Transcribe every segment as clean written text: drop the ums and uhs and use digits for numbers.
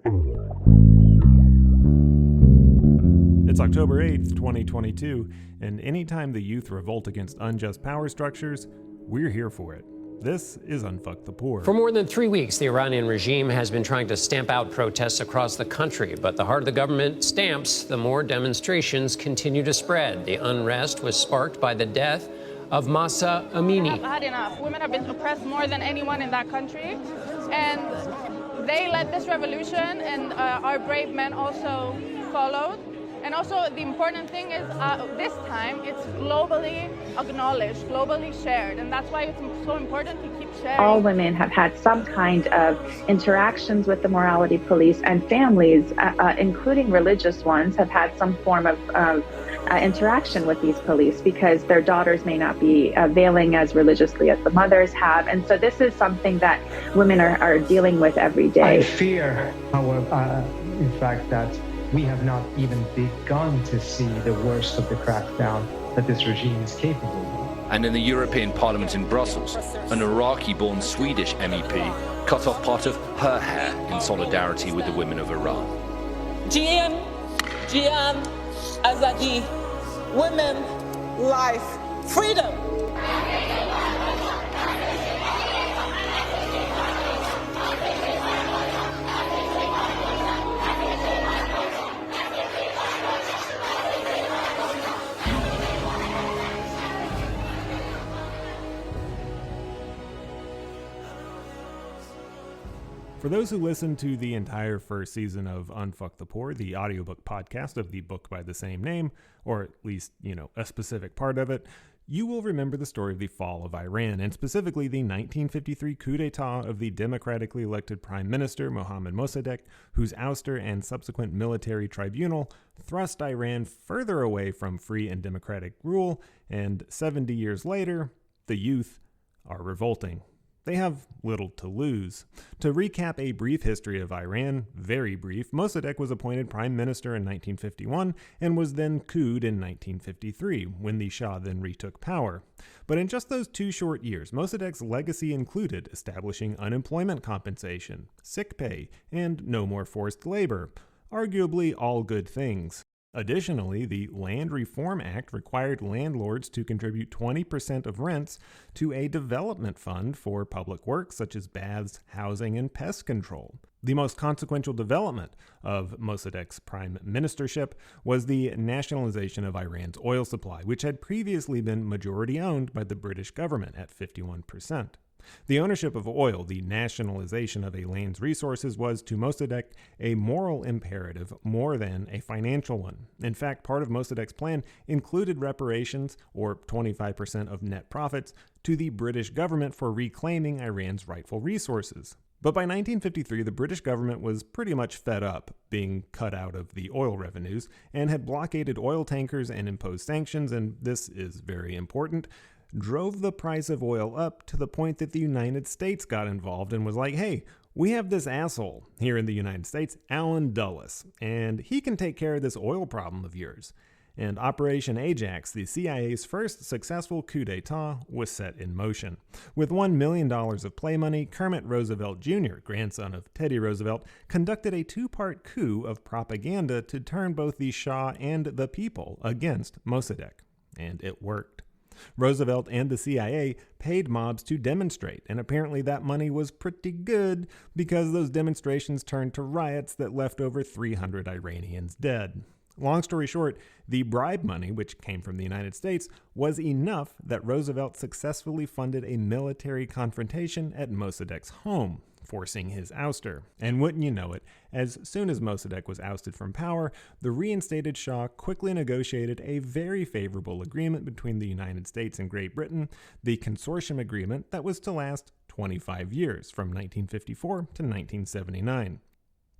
It's October 8th, 2022, and anytime the youth revolt against unjust power structures, we're here for it. This is Unfuck the Poor. For more than 3 weeks, the Iranian regime has been trying to stamp out protests across the country, but the harder the government stamps, the more demonstrations continue to spread. The unrest was sparked by the death of Mahsa Amini. I've had enough. Women have been oppressed more than anyone in that country, and they led this revolution, and our brave men also followed. And also, the important thing is, this time, it's globally acknowledged, globally shared, and that's why it's so important to keep sharing. All women have had some kind of interactions with the morality police, and families, including religious ones, have had some form of interaction with these police because their daughters may not be veiling as religiously as the mothers have. And so this is something that women are dealing with every day. I fear, however, in fact, that we have not even begun to see the worst of the crackdown that this regime is capable of. And in the European Parliament in Brussels, an Iraqi-born Swedish MEP cut off part of her hair in solidarity with the women of Iran. Jian Azadi, women, life, freedom. For those who listened to the entire first season of Unfuck the Poor, the audiobook podcast of the book by the same name, or at least, a specific part of it, you will remember the story of the fall of Iran, and specifically the 1953 coup d'etat of the democratically elected Prime Minister Mohammad Mossadegh, whose ouster and subsequent military tribunal thrust Iran further away from free and democratic rule, and 70 years later, the youth are revolting. They have little to lose. To recap a brief history of Iran, very brief, Mossadegh was appointed prime minister in 1951 and was then couped in 1953, when the Shah then retook power. But in just those 2 short years, Mossadegh's legacy included establishing unemployment compensation, sick pay, and no more forced labor. Arguably all good things. Additionally, the Land Reform Act required landlords to contribute 20% of rents to a development fund for public works such as baths, housing, and pest control. The most consequential development of Mossadegh's prime ministership was the nationalization of Iran's oil supply, which had previously been majority owned by the British government at 51%. The ownership of oil, the nationalization of a land's resources, was to Mossadegh a moral imperative more than a financial one. In fact, part of Mossadegh's plan included reparations, or 25% of net profits, to the British government for reclaiming Iran's rightful resources. But by 1953, the British government was pretty much fed up being cut out of the oil revenues and had blockaded oil tankers and imposed sanctions, and this is very important, drove the price of oil up to the point that the United States got involved and was like, hey, we have this asshole here in the United States, Allen Dulles, and he can take care of this oil problem of yours. And Operation Ajax, the CIA's first successful coup d'etat, was set in motion. With $1 million of play money, Kermit Roosevelt Jr., grandson of Teddy Roosevelt, conducted a 2-part coup of propaganda to turn both the Shah and the people against Mossadegh. And it worked. Roosevelt and the CIA paid mobs to demonstrate, and apparently that money was pretty good because those demonstrations turned to riots that left over 300 Iranians dead. Long story short, the bribe money, which came from the United States, was enough that Roosevelt successfully funded a military confrontation at Mossadegh's home, forcing his ouster. And wouldn't you know it, as soon as Mossadegh was ousted from power, the reinstated Shah quickly negotiated a very favorable agreement between the United States and Great Britain, the Consortium Agreement that was to last 25 years, from 1954 to 1979.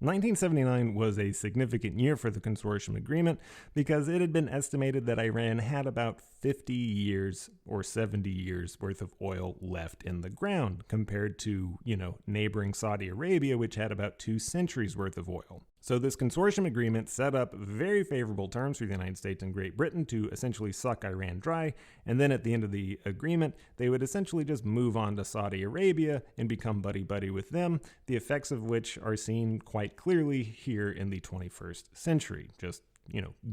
1979 was a significant year for the Consortium Agreement because it had been estimated that Iran had about 50 years or 70 years worth of oil left in the ground compared to, neighboring Saudi Arabia, which had about 2 centuries worth of oil. So this consortium agreement set up very favorable terms for the United States and Great Britain to essentially suck Iran dry, and then at the end of the agreement, they would essentially just move on to Saudi Arabia and become buddy-buddy with them, the effects of which are seen quite quite clearly here in the 21st century. Just,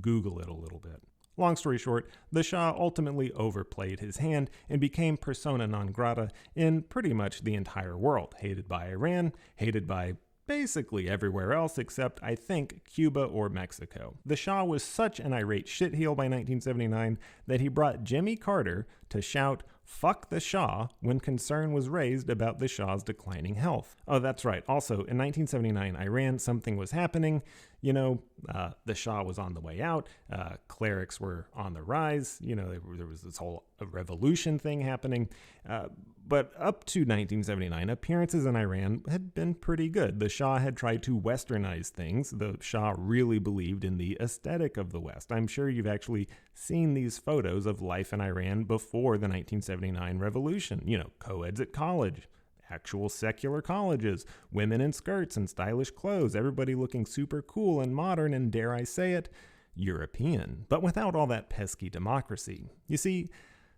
Google it a little bit. Long story short, the Shah ultimately overplayed his hand and became persona non grata in pretty much the entire world, hated by Iran, hated by basically everywhere else except, I think, Cuba or Mexico. The Shah was such an irate shitheel by 1979 that he brought Jimmy Carter to shout, "Fuck the Shah," when concern was raised about the Shah's declining health. Oh, that's right. Also, in 1979 Iran, something was happening. The Shah was on the way out. Clerics were on the rise. There was this whole revolution thing happening. But up to 1979, appearances in Iran had been pretty good. The Shah had tried to westernize things. The Shah really believed in the aesthetic of the West. I'm sure you've actually seen these photos of life in Iran before the 1979 revolution. Co-eds at college, actual secular colleges, women in skirts and stylish clothes, everybody looking super cool and modern and, dare I say it, European, but without all that pesky democracy. You see,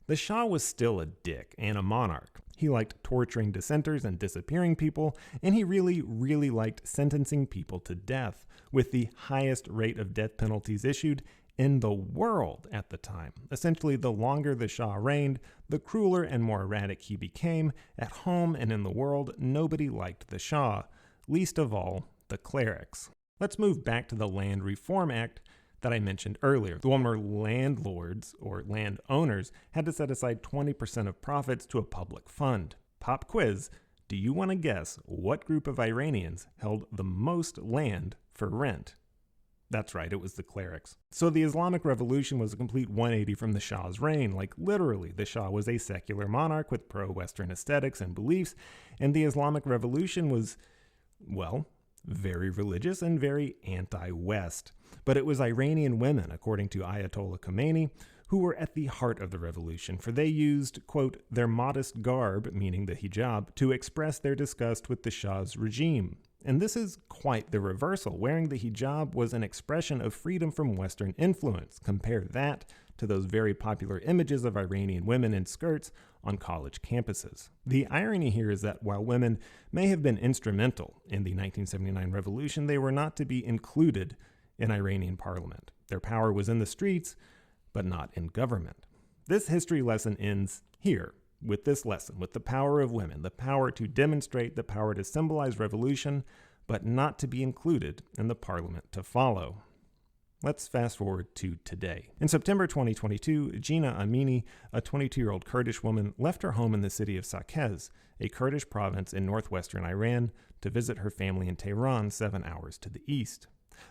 the Shah was still a dick and a monarch. He liked torturing dissenters and disappearing people, and he really, really liked sentencing people to death, with the highest rate of death penalties issued in the world at the time. Essentially, the longer the Shah reigned, the crueler and more erratic he became. At home and in the world, nobody liked the Shah, least of all the clerics. Let's move back to the Land Reform Act that I mentioned earlier, the one where landlords or landowners had to set aside 20% of profits to a public fund. Pop quiz, do you want to guess what group of Iranians held the most land for rent? That's right, it was the clerics. So the Islamic Revolution was a complete 180 from the Shah's reign. Like literally, the Shah was a secular monarch with pro-Western aesthetics and beliefs, and the Islamic Revolution was, well, very religious and very anti-West. But it was Iranian women, according to Ayatollah Khamenei, who were at the heart of the revolution, for they used, quote, their modest garb, meaning the hijab, to express their disgust with the Shah's regime. And this is quite the reversal. Wearing the hijab was an expression of freedom from Western influence. Compare that to those very popular images of Iranian women in skirts on college campuses. The irony here is that while women may have been instrumental in the 1979 revolution, they were not to be included in Iranian parliament. Their power was in the streets, but not in government. This history lesson ends here with this lesson, with the power of women, the power to demonstrate, the power to symbolize revolution, but not to be included in the parliament to follow. Let's fast forward to today. In September 2022, Zhina Amini, a 22-year-old Kurdish woman, left her home in the city of Saqqez, a Kurdish province in northwestern Iran, to visit her family in Tehran, 7 hours to the east.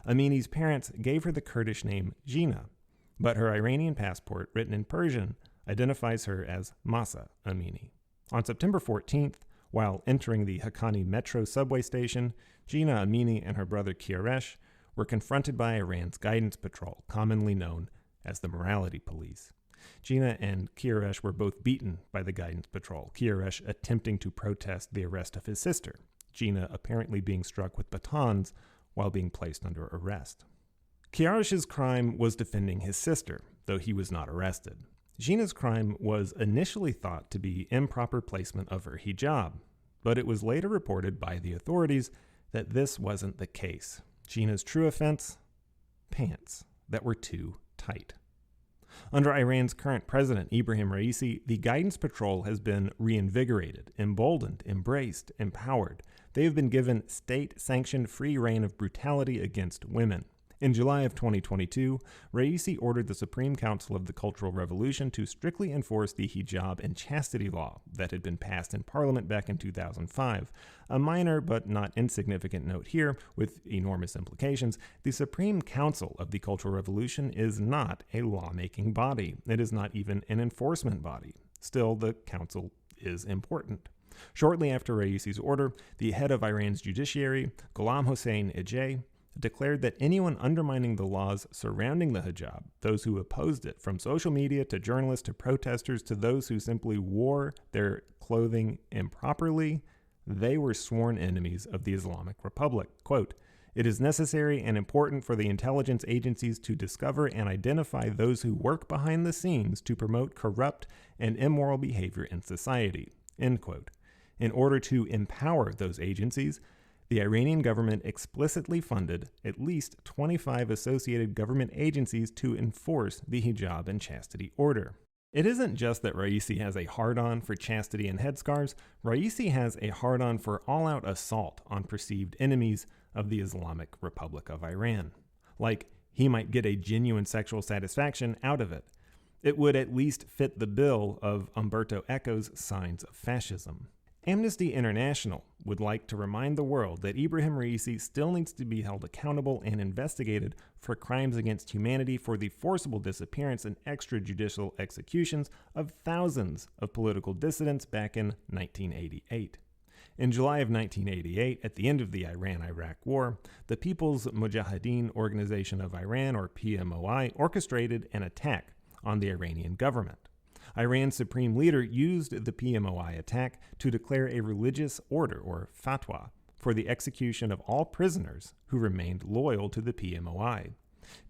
Amini's parents gave her the Kurdish name Zhina, but her Iranian passport, written in Persian, identifies her as Mahsa Amini. On September 14th, while entering the Haqqani metro subway station, Zhina Amini and her brother Kiaresh were confronted by Iran's guidance patrol, commonly known as the morality police. Zhina and Kiaresh were both beaten by the guidance patrol, Kiaresh attempting to protest the arrest of his sister, Zhina apparently being struck with batons while being placed under arrest. Kiaresh's crime was defending his sister, though he was not arrested. Zhina's crime was initially thought to be improper placement of her hijab, but it was later reported by the authorities that this wasn't the case. Zhina's true offense? Pants that were too tight. Under Iran's current president, Ibrahim Raisi, the guidance patrol has been reinvigorated, emboldened, embraced, empowered. They have been given state-sanctioned free reign of brutality against women. In July of 2022, Raisi ordered the Supreme Council of the Cultural Revolution to strictly enforce the hijab and chastity law that had been passed in Parliament back in 2005. A minor but not insignificant note here, with enormous implications, the Supreme Council of the Cultural Revolution is not a lawmaking body. It is not even an enforcement body. Still, the council is important. Shortly after Raisi's order, the head of Iran's judiciary, Ghulam Hossein Ejei, declared that anyone undermining the laws surrounding the hijab, those who opposed it, from social media to journalists to protesters to those who simply wore their clothing improperly, they were sworn enemies of the Islamic Republic. Quote, "It is necessary and important for the intelligence agencies to discover and identify those who work behind the scenes to promote corrupt and immoral behavior in society." End quote. In order to empower those agencies, the Iranian government explicitly funded at least 25 associated government agencies to enforce the hijab and chastity order. It isn't just that Raisi has a hard-on for chastity and headscarves, Raisi has a hard-on for all-out assault on perceived enemies of the Islamic Republic of Iran. Like, he might get a genuine sexual satisfaction out of it. It would at least fit the bill of Umberto Eco's Signs of Fascism. Amnesty International would like to remind the world that Ibrahim Raisi still needs to be held accountable and investigated for crimes against humanity for the forcible disappearance and extrajudicial executions of thousands of political dissidents back in 1988. In July of 1988, at the end of the Iran-Iraq War, the People's Mujahideen Organization of Iran, or PMOI, orchestrated an attack on the Iranian government. Iran's supreme leader used the PMOI attack to declare a religious order, or fatwa, for the execution of all prisoners who remained loyal to the PMOI.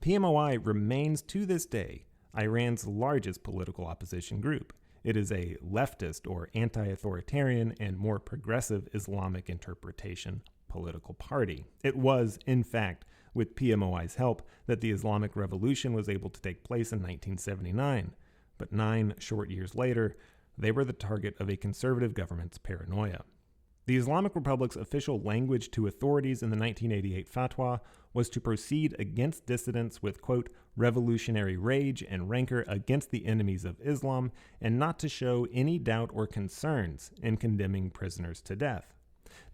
PMOI remains to this day Iran's largest political opposition group. It is a leftist or anti-authoritarian and more progressive Islamic interpretation political party. It was, in fact, with PMOI's help that the Islamic Revolution was able to take place in 1979. But 9 short years later, they were the target of a conservative government's paranoia. The Islamic Republic's official language to authorities in the 1988 fatwa was to proceed against dissidents with, quote, revolutionary rage and rancor against the enemies of Islam, and not to show any doubt or concerns in condemning prisoners to death.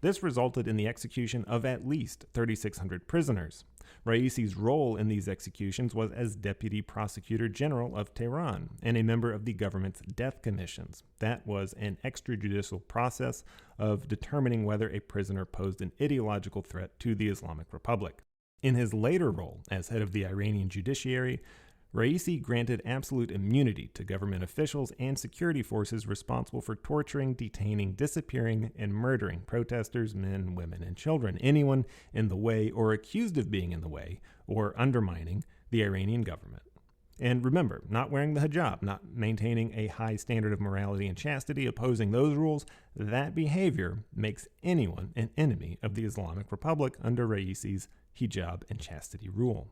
This resulted in the execution of at least 3,600 prisoners. Raisi's role in these executions was as Deputy Prosecutor General of Tehran and a member of the government's death commissions. That was an extrajudicial process of determining whether a prisoner posed an ideological threat to the Islamic Republic. In his later role as head of the Iranian judiciary, Raisi granted absolute immunity to government officials and security forces responsible for torturing, detaining, disappearing, and murdering protesters, men, women, and children, anyone in the way or accused of being in the way or undermining the Iranian government. And remember, not wearing the hijab, not maintaining a high standard of morality and chastity, opposing those rules, that behavior makes anyone an enemy of the Islamic Republic under Raisi's hijab and chastity rule.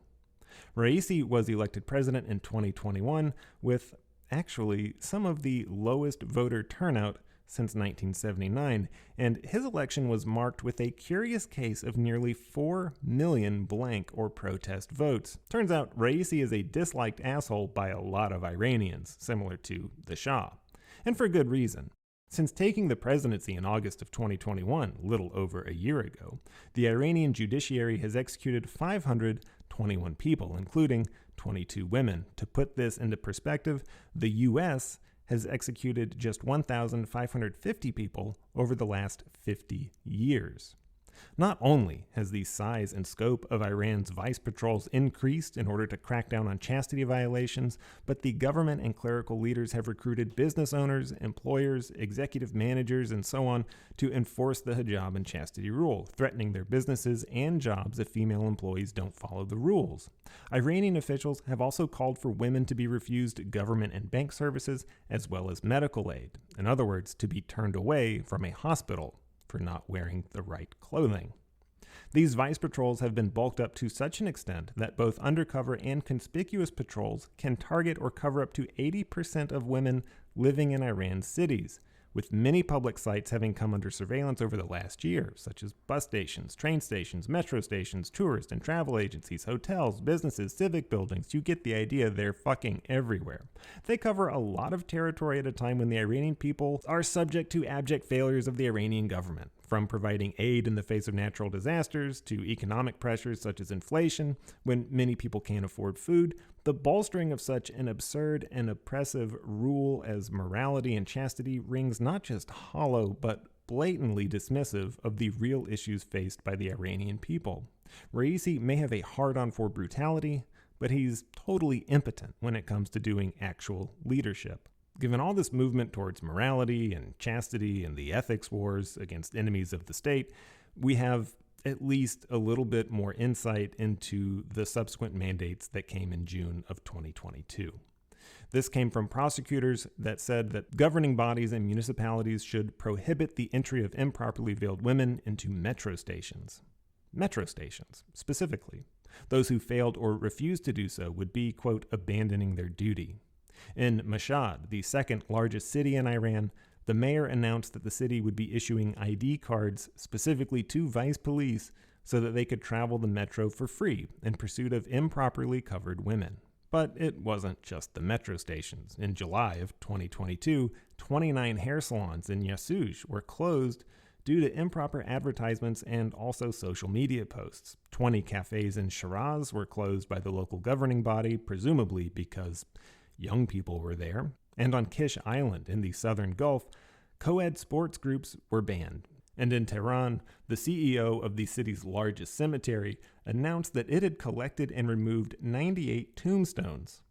Raisi was elected president in 2021 with actually some of the lowest voter turnout since 1979, and his election was marked with a curious case of nearly 4 million blank or protest votes. Turns out Raisi is a disliked asshole by a lot of Iranians, similar to the Shah, and for good reason. Since taking the presidency in August of 2021, little over a year ago, the Iranian judiciary has executed 521 people, including 22 women. To put this into perspective, the U.S. has executed just 1,550 people over the last 50 years. Not only has the size and scope of Iran's vice patrols increased in order to crack down on chastity violations, but the government and clerical leaders have recruited business owners, employers, executive managers, and so on to enforce the hijab and chastity rule, threatening their businesses and jobs if female employees don't follow the rules. Iranian officials have also called for women to be refused government and bank services, as well as medical aid. In other words, to be turned away from a hospital for not wearing the right clothing. These vice patrols have been bulked up to such an extent that both undercover and conspicuous patrols can target or cover up to 80% of women living in Iran's cities, with many public sites having come under surveillance over the last year, such as bus stations, train stations, metro stations, tourist and travel agencies, hotels, businesses, civic buildings. You get the idea, they're fucking everywhere. They cover a lot of territory at a time when the Iranian people are subject to abject failures of the Iranian government, from providing aid in the face of natural disasters to economic pressures such as inflation, when many people can't afford food. The bolstering of such an absurd and oppressive rule as morality and chastity rings not just hollow, but blatantly dismissive of the real issues faced by the Iranian people. Raisi may have a hard-on for brutality, but he's totally impotent when it comes to doing actual leadership. Given all this movement towards morality and chastity and the ethics wars against enemies of the state, we have at least a little bit more insight into the subsequent mandates that came in June of 2022. This came from prosecutors that said that governing bodies and municipalities should prohibit the entry of improperly veiled women into metro stations. Metro stations, specifically. Those who failed or refused to do so would be, quote, abandoning their duty. In Mashhad, the second largest city in Iran, the mayor announced that the city would be issuing ID cards specifically to vice police so that they could travel the metro for free in pursuit of improperly covered women. But it wasn't just the metro stations. In July of 2022, 29 hair salons in Yasuj were closed due to improper advertisements and also social media posts. 20 cafes in Shiraz were closed by the local governing body, presumably because young people were there. And on Kish Island in the southern Gulf, co-ed sports groups were banned. And in Tehran, the CEO of the city's largest cemetery announced that it had collected and removed 98 tombstones.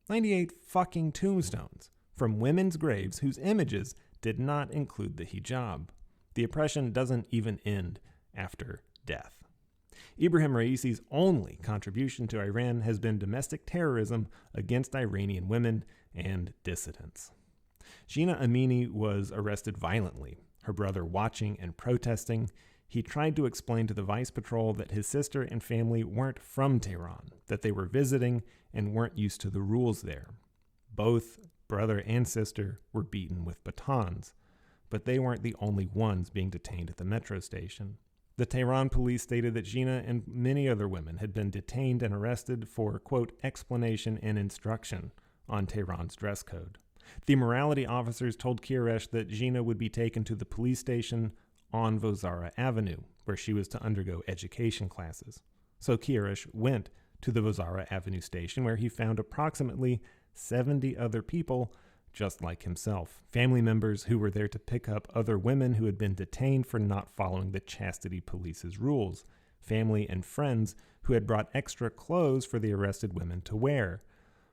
98 fucking tombstones from women's graves whose images did not include the hijab. The oppression doesn't even end after death. Ibrahim Raisi's only contribution to Iran has been domestic terrorism against Iranian women and dissidents. Zhina Amini was arrested violently, her brother watching and protesting. He tried to explain to the vice patrol that his sister and family weren't from Tehran, that they were visiting and weren't used to the rules there. Both brother and sister were beaten with batons, but they weren't the only ones being detained at the metro station. The Tehran police stated that Zhina and many other women had been detained and arrested for, quote, explanation and instruction on Tehran's dress code. The morality officers told Kiresh that Zhina would be taken to the police station on Vozara Avenue, where she was to undergo education classes. So Kiresh went to the Vozara Avenue station, where he found approximately 70 other people just like himself, family members who were there to pick up other women who had been detained for not following the chastity police's rules, family and friends who had brought extra clothes for the arrested women to wear.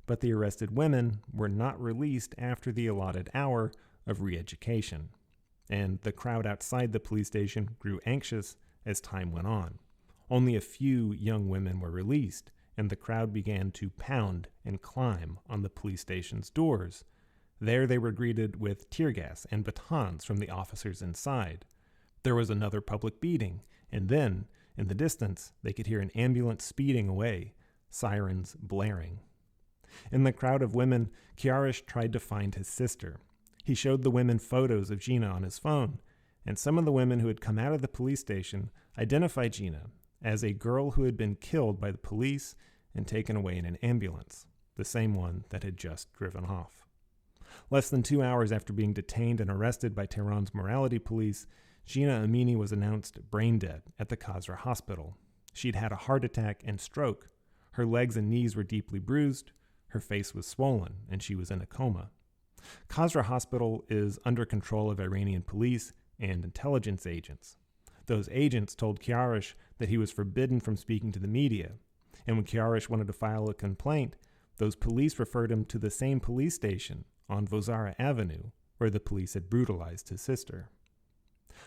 But the arrested women were not released after the allotted hour of re-education, and the crowd outside the police station grew anxious as time went on. Only a few young women were released, and the crowd began to pound and climb on the police station's doors. There they were greeted with tear gas and batons from the officers inside. There was another public beating, and then, in the distance, they could hear an ambulance speeding away, sirens blaring. In the crowd of women, Kiarish tried to find his sister. He showed the women photos of Zhina on his phone, and some of the women who had come out of the police station identified Zhina as a girl who had been killed by the police and taken away in an ambulance, the same one that had just driven off. Less than 2 hours after being detained and arrested by Tehran's morality police, Zhina Amini was announced brain dead at the Khazra hospital. She'd had a heart attack and stroke. Her legs and knees were deeply bruised, her face was swollen, and she was in a coma. Khazra hospital is under control of Iranian police and intelligence agents. Those agents told Kiarish that he was forbidden from speaking to the media, and when Kiarish wanted to file a complaint, those police referred him to the same police station on Vozara Avenue, where the police had brutalized his sister.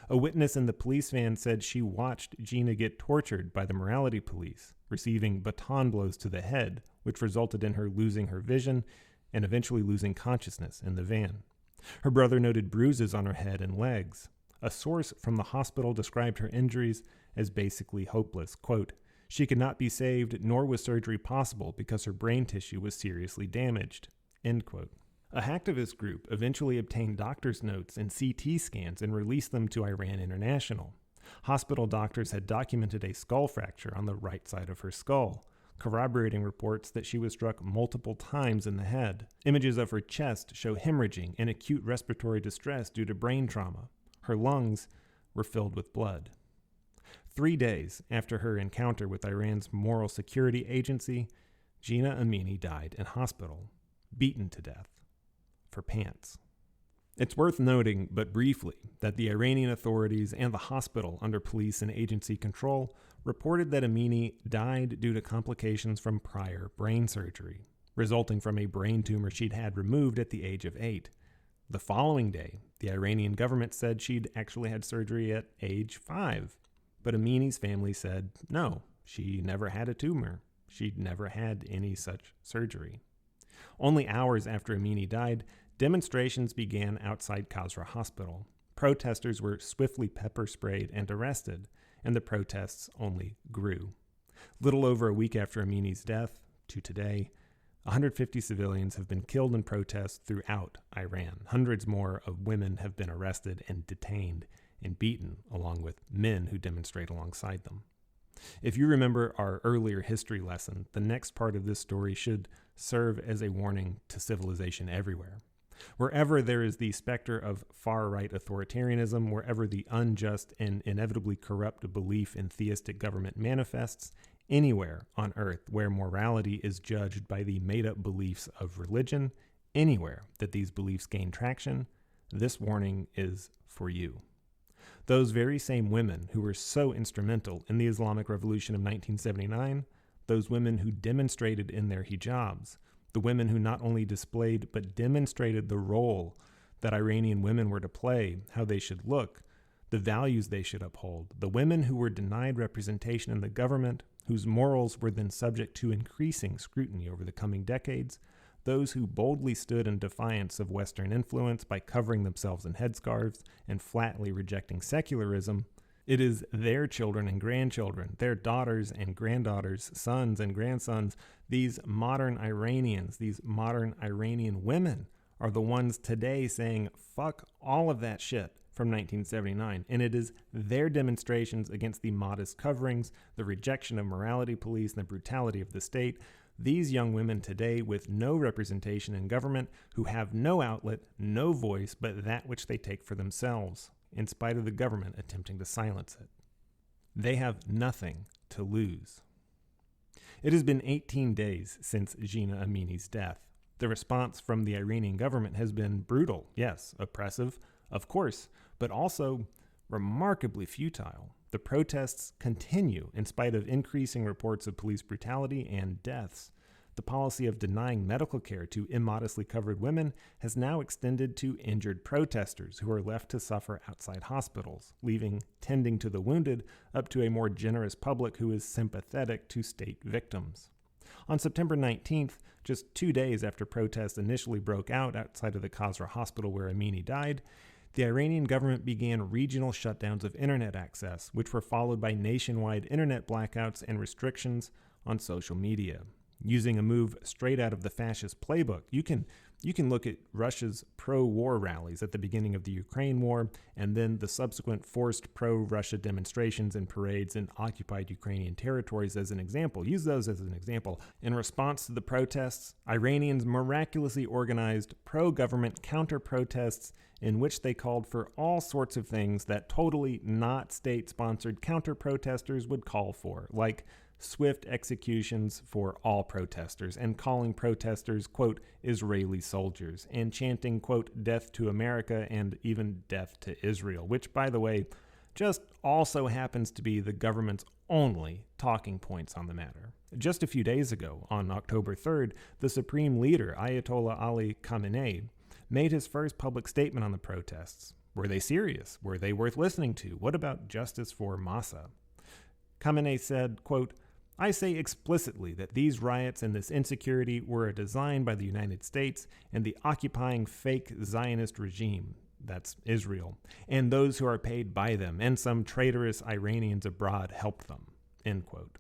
A witness in the police van said she watched Zhina get tortured by the morality police, receiving baton blows to the head, which resulted in her losing her vision and eventually losing consciousness in the van. Her brother noted bruises on her head and legs. A source from the hospital described her injuries as basically hopeless. Quote, "She could not be saved, nor was surgery possible because her brain tissue was seriously damaged." End quote. A hacktivist group eventually obtained doctor's notes and CT scans and released them to Iran International. Hospital doctors had documented a skull fracture on the right side of her skull, corroborating reports that she was struck multiple times in the head. Images of her chest show hemorrhaging and acute respiratory distress due to brain trauma. Her lungs were filled with blood. 3 days after her encounter with Iran's Moral Security Agency, Zhina Amini died in hospital, beaten to death for pants. It's worth noting, but briefly, that the Iranian authorities and the hospital under police and agency control reported that Amini died due to complications from prior brain surgery, resulting from a brain tumor she'd had removed at the age of 8. The following day, the Iranian government said she'd actually had surgery at age 5, but Amini's family said no, she never had a tumor. She'd never had any such surgery. Only hours after Amini died, demonstrations began outside Qasra Hospital. Protesters were swiftly pepper sprayed and arrested, and the protests only grew. Little over a week after Amini's death, to today, 150 civilians have been killed in protests throughout Iran. Hundreds more of women have been arrested and detained and beaten, along with men who demonstrate alongside them. If you remember our earlier history lesson, the next part of this story should serve as a warning to civilization everywhere. Wherever there is the specter of far-right authoritarianism, wherever the unjust and inevitably corrupt belief in theistic government manifests, anywhere on earth where morality is judged by the made-up beliefs of religion, anywhere that these beliefs gain traction, this warning is for you. Those very same women who were so instrumental in the Islamic Revolution of 1979, those women who demonstrated in their hijabs, the women who not only displayed but demonstrated the role that Iranian women were to play, how they should look, the values they should uphold, the women who were denied representation in the government, whose morals were then subject to increasing scrutiny over the coming decades, those who boldly stood in defiance of Western influence by covering themselves in headscarves and flatly rejecting secularism, it is their children and grandchildren, their daughters and granddaughters, sons and grandsons, these modern Iranians, these modern Iranian women are the ones today saying, fuck all of that shit from 1979. And it is their demonstrations against the modest coverings, the rejection of morality police, and the brutality of the state. These young women today with no representation in government, who have no outlet, no voice, but that which they take for themselves, in spite of the government attempting to silence it. They have nothing to lose. It has been 18 days since Zhina Amini's death. The response from the Iranian government has been brutal, yes, oppressive, of course, but also remarkably futile. The protests continue in spite of increasing reports of police brutality and deaths. The policy of denying medical care to immodestly covered women has now extended to injured protesters who are left to suffer outside hospitals, leaving tending to the wounded up to a more generous public who is sympathetic to state victims. On September 19th, just 2 days after protests initially broke out outside of the Qasra hospital where Amini died, the Iranian government began regional shutdowns of internet access, which were followed by nationwide internet blackouts and restrictions on social media. Using a move straight out of the fascist playbook, you can look at Russia's pro-war rallies at the beginning of the Ukraine war, and then the subsequent forced pro-Russia demonstrations and parades in occupied Ukrainian territories as an example. Use those as an example. In response to the protests, Iranians miraculously organized pro-government counter-protests in which they called for all sorts of things that totally not state-sponsored counter-protesters would call for, like swift executions for all protesters, and calling protesters, quote, Israeli soldiers, and chanting, quote, death to America and even death to Israel, which, by the way, just also happens to be the government's only talking points on the matter. Just a few days ago, on October 3rd, the Supreme Leader, Ayatollah Ali Khamenei, made his first public statement on the protests. Were they serious? Were they worth listening to? What about justice for Mahsa? Khamenei said, quote, I say explicitly that these riots and this insecurity were a design by the United States and the occupying fake Zionist regime, that's Israel, and those who are paid by them, and some traitorous Iranians abroad helped them, end quote.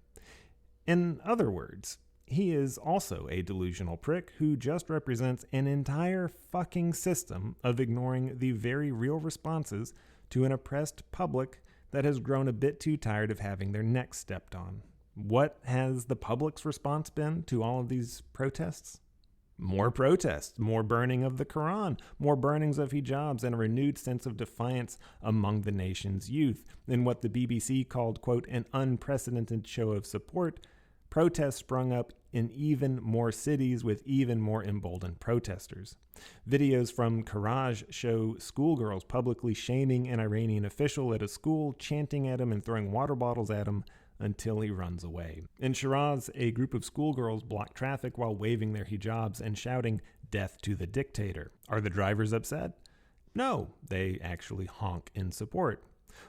In other words, he is also a delusional prick who just represents an entire fucking system of ignoring the very real responses to an oppressed public that has grown a bit too tired of having their necks stepped on. What has the public's response been to all of these protests? More protests, more burning of the Quran, more burnings of hijabs, and a renewed sense of defiance among the nation's youth. In what the BBC called, quote, an unprecedented show of support, protests sprung up in even more cities with even more emboldened protesters. Videos from Karaj show schoolgirls publicly shaming an Iranian official at a school, chanting at him and throwing water bottles at him until he runs away. In Shiraz, a group of schoolgirls block traffic while waving their hijabs and shouting, "Death to the dictator." Are the drivers upset? No, they actually honk in support.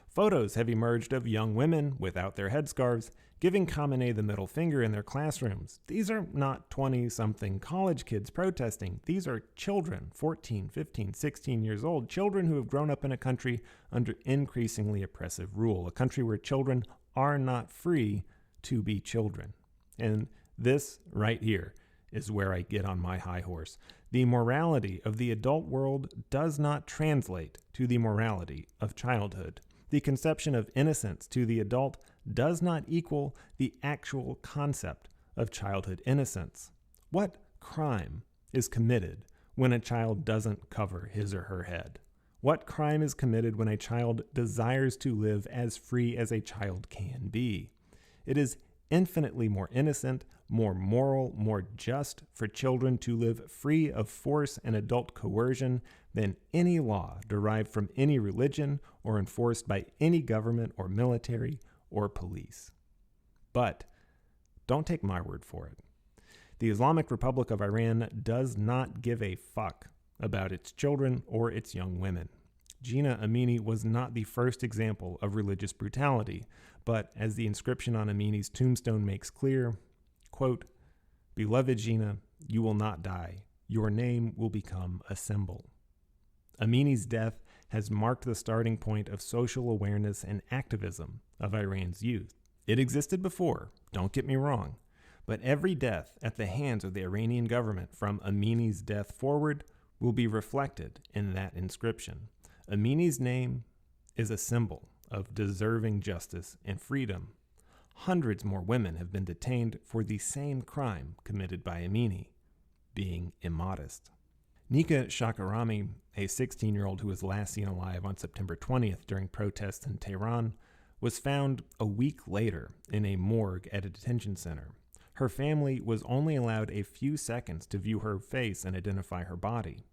Photos have emerged of young women without their headscarves giving Khamenei the middle finger in their classrooms. These are not 20-something college kids protesting. These are children, 14, 15, 16 years old, children who have grown up in a country under increasingly oppressive rule, a country where children are not free to be children. And this right here is where I get on my high horse. The morality of the adult world does not translate to the morality of childhood. The conception of innocence to the adult does not equal the actual concept of childhood innocence. What crime is committed when a child doesn't cover his or her head? What crime is committed when a child desires to live as free as a child can be? It is infinitely more innocent, more moral, more just for children to live free of force and adult coercion than any law derived from any religion or enforced by any government or military or police. But don't take my word for it. The Islamic Republic of Iran does not give a fuck about its children or its young women. Zhina Amini was not the first example of religious brutality, but as the inscription on Amini's tombstone makes clear, quote, "Beloved Zhina, you will not die. Your name will become a symbol." Amini's death has marked the starting point of social awareness and activism of Iran's youth. It existed before, don't get me wrong, but every death at the hands of the Iranian government from Amini's death forward will be reflected in that inscription. Amini's name is a symbol of deserving justice and freedom. Hundreds more women have been detained for the same crime committed by Amini, being immodest. Nika Shakarami, a 16-year-old who was last seen alive on September 20th during protests in Tehran, was found a week later in a morgue at a detention center. Her family was only allowed a few seconds to view her face and identify her body.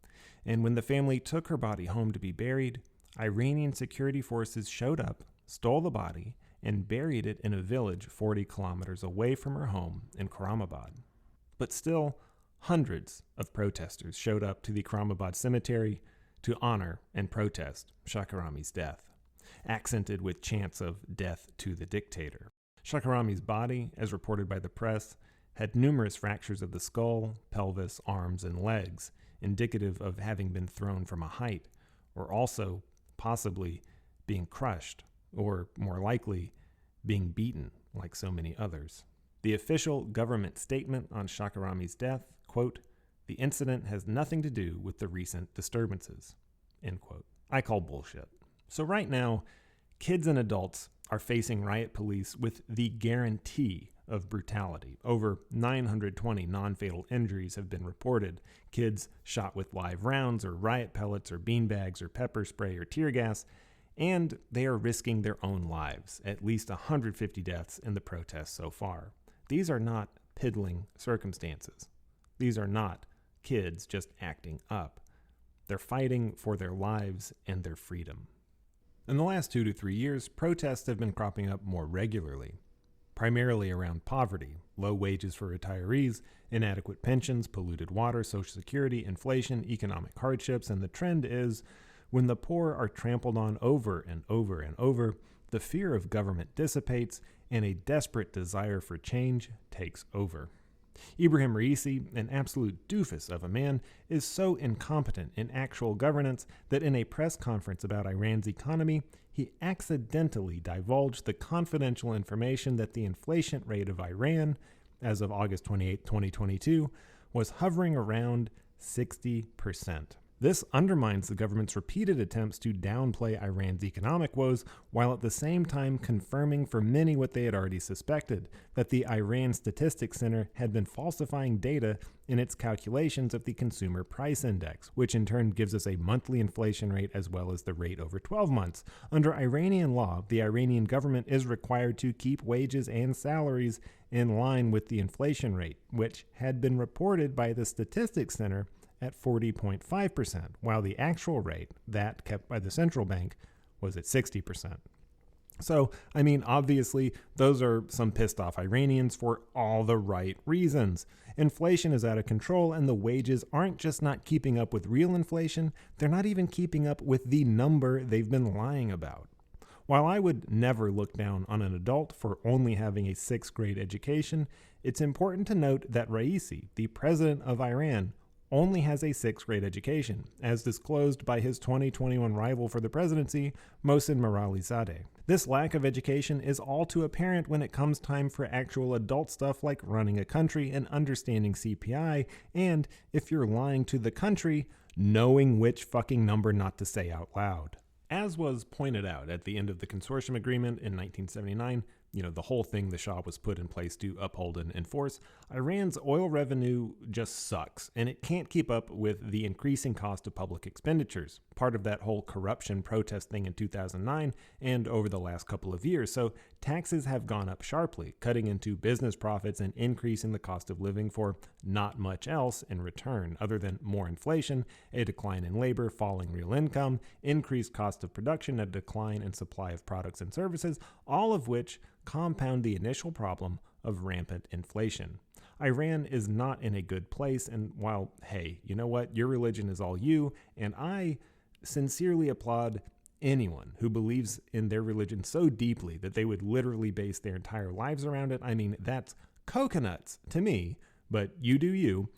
And when the family took her body home to be buried, Iranian security forces showed up, stole the body, and buried it in a village 40 kilometers away from her home in Khorramabad. But still, hundreds of protesters showed up to the Khorramabad cemetery to honor and protest Shakarami's death, accented with chants of death to the dictator. Shakarami's body, as reported by the press, had numerous fractures of the skull, pelvis, arms, and legs, indicative of having been thrown from a height, or also possibly being crushed, or more likely, being beaten like so many others. The official government statement on Shakarami's death, quote, "The incident has nothing to do with the recent disturbances," end quote. I call bullshit. So right now, kids and adults are facing riot police with the guarantee of brutality. Over 920 non-fatal injuries have been reported. Kids shot with live rounds or riot pellets or beanbags or pepper spray or tear gas, and they are risking their own lives. At least 150 deaths in the protests so far. These are not piddling circumstances. These are not kids just acting up. They're fighting for their lives and their freedom. In the last 2 to 3 years, protests have been cropping up more regularly, primarily around poverty, low wages for retirees, inadequate pensions, polluted water, Social Security, inflation, economic hardships, and the trend is when the poor are trampled on over and over and over, the fear of government dissipates and a desperate desire for change takes over. Ibrahim Raisi, an absolute doofus of a man, is so incompetent in actual governance that in a press conference about Iran's economy, he accidentally divulged the confidential information that the inflation rate of Iran, as of August 28, 2022, was hovering around 60%. This undermines the government's repeated attempts to downplay Iran's economic woes, while at the same time confirming for many what they had already suspected, that the Iran Statistics Center had been falsifying data in its calculations of the Consumer Price Index, which in turn gives us a monthly inflation rate as well as the rate over 12 months. Under Iranian law, the Iranian government is required to keep wages and salaries in line with the inflation rate, which had been reported by the Statistics Center at 40.5%, while the actual rate, that kept by the central bank, was at 60%. So, I mean, obviously, those are some pissed off Iranians for all the right reasons. Inflation is out of control, and the wages aren't just not keeping up with real inflation, they're not even keeping up with the number they've been lying about. While I would never look down on an adult for only having a 6th grade education, it's important to note that Raisi, the president of Iran, only has a 6th grade education, as disclosed by his 2021 rival for the presidency, Mohsen Moralizadeh. This lack of education is all too apparent when it comes time for actual adult stuff like running a country and understanding CPI, and, if you're lying to the country, knowing which fucking number not to say out loud. As was pointed out at the end of the consortium agreement in 1979, the whole thing the Shah was put in place to uphold and enforce, Iran's oil revenue just sucks, and it can't keep up with the increasing cost of public expenditures, part of that whole corruption protest thing in 2009 and over the last couple of years. So taxes have gone up sharply, cutting into business profits and increasing the cost of living for not much else in return, other than more inflation, a decline in labor, falling real income, increased cost of production, a decline in supply of products and services, all of which compound the initial problem of rampant inflation. Iran is not in a good place, and while, hey, you know what, your religion is all you, and I sincerely applaud anyone who believes in their religion so deeply that they would literally base their entire lives around it. I mean, that's coconuts to me, but you do you.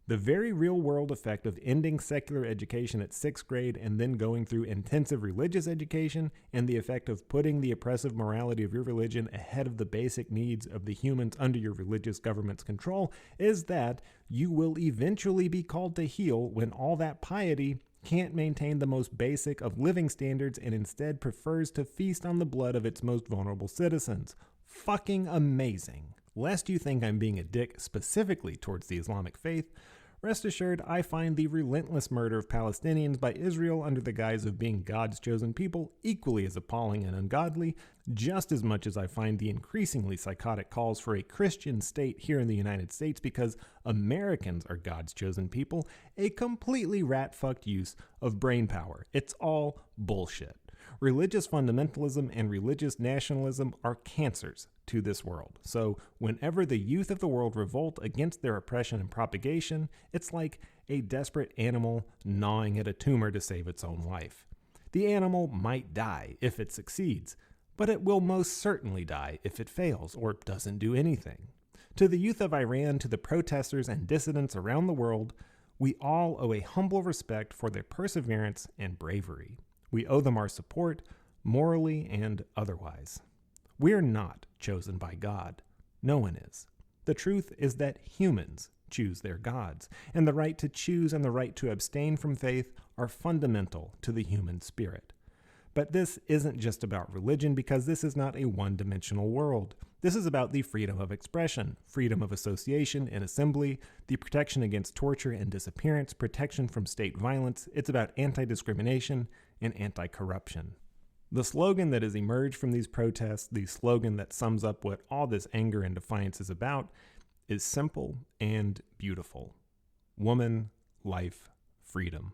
The very real-world effect of ending secular education at 6th grade and then going through intensive religious education, and the effect of putting the oppressive morality of your religion ahead of the basic needs of the humans under your religious government's control, is that you will eventually be called to heel when all that piety can't maintain the most basic of living standards and instead prefers to feast on the blood of its most vulnerable citizens. Fucking amazing. Lest you think I'm being a dick specifically towards the Islamic faith, rest assured I find the relentless murder of Palestinians by Israel under the guise of being God's chosen people equally as appalling and ungodly, just as much as I find the increasingly psychotic calls for a Christian state here in the United States because Americans are God's chosen people a completely rat-fucked use of brain power. It's all bullshit. Religious fundamentalism and religious nationalism are cancers to this world. So whenever the youth of the world revolt against their oppression and propagation, it's like a desperate animal gnawing at a tumor to save its own life. The animal might die if it succeeds, but it will most certainly die if it fails or doesn't do anything. To the youth of Iran, to the protesters and dissidents around the world, we all owe a humble respect for their perseverance and bravery. We owe them our support, morally and otherwise. We're not chosen by God. No one is. The truth is that humans choose their gods, and the right to choose and the right to abstain from faith are fundamental to the human spirit. But this isn't just about religion, because this is not a one-dimensional world. This is about the freedom of expression, freedom of association and assembly, the protection against torture and disappearance, protection from state violence. It's about anti-discrimination and anti-corruption. The slogan that has emerged from these protests, the slogan that sums up what all this anger and defiance is about, is simple and beautiful. Woman, life, freedom.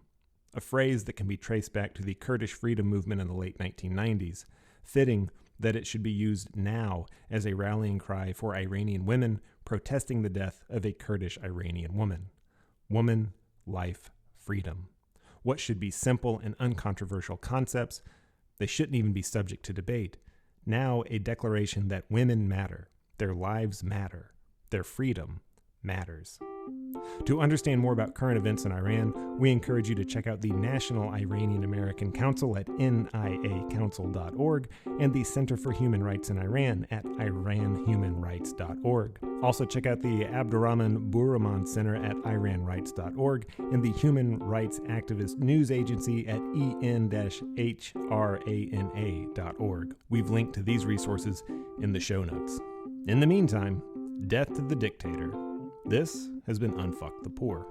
A phrase that can be traced back to the Kurdish freedom movement in the late 1990s, fitting that it should be used now as a rallying cry for Iranian women protesting the death of a Kurdish Iranian woman. Woman, life, freedom. What should be simple and uncontroversial concepts, they shouldn't even be subject to debate. Now a declaration that women matter, their lives matter, their freedom matters. To understand more about current events in Iran, we encourage you to check out the National Iranian American Council at niacouncil.org and the Center for Human Rights in Iran at iranhumanrights.org. Also check out the Abdurrahman Buraman Center at iranrights.org and the Human Rights Activist News Agency at en-hrana.org. We've linked to these resources in the show notes. In the meantime, death to the dictator. This has been Unfuck the Poor.